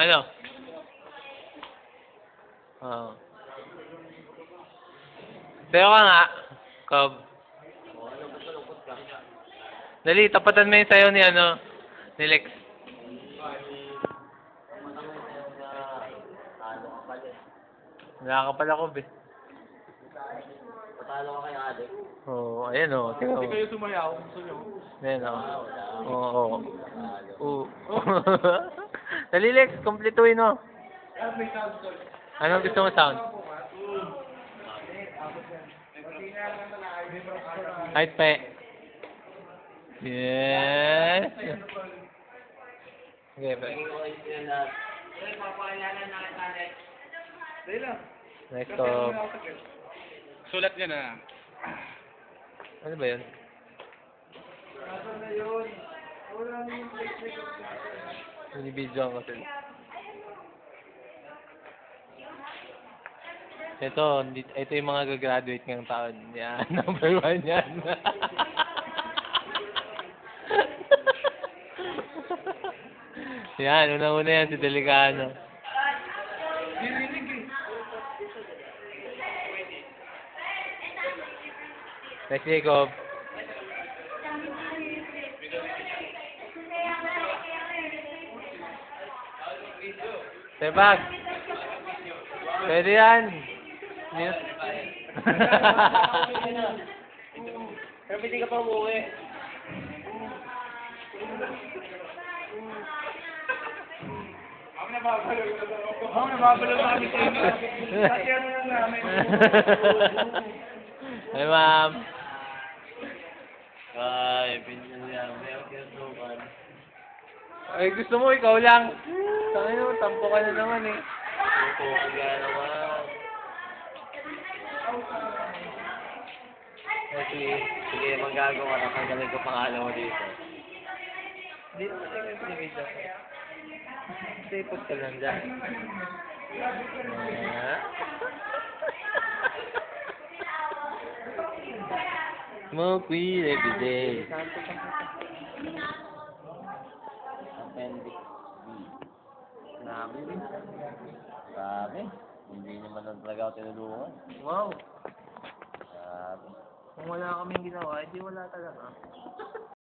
Ano? Oo. Sayo ka nga, Cobb. Dali, tapatan mo yung sayo ni ano, ni Lex. Wala ka pala, Cobb eh. Patalo ka kay Alex. Oo, ayan o. Tingnan mo. Hindi kayo sumayaw. Gusto nyo? Ayan o. Oo. Oo. Dali, Lex, kompletuin mo. Anong gusto mo sound? Kahit pe. Yes. Okay, pe. Next up. Sulat niya na. Ano ba yun? Binibidyo ko sila. Ito yung mga gagraduate ngayong taon. Yan, number 1 yan. Yan, una-una yan si Delicano. Next, Jacob. Sebag. Pwede yan. Pero pwede ka pa umuwi. Ako nababalo na kami sa inyo. Kasi ano lang namin. Hi, ma'am. Ay, pinsan niya. Meron kinasukan. Ay, gusto mo, ikaw lang. Sabi mo, tampo ka na naman eh. Ito, kaya naman. Sige, magagawa na. Kagaling ko pangalan mo dito. Hindi mo na yung pinimidyo. Stapos ka lang dyan. Smoke weed every day. Appendix B. Grabe. Hindi naman lang talaga ako tinulungan. Wow. Grabe. Kung wala kaming ginawa, hindi wala talaga.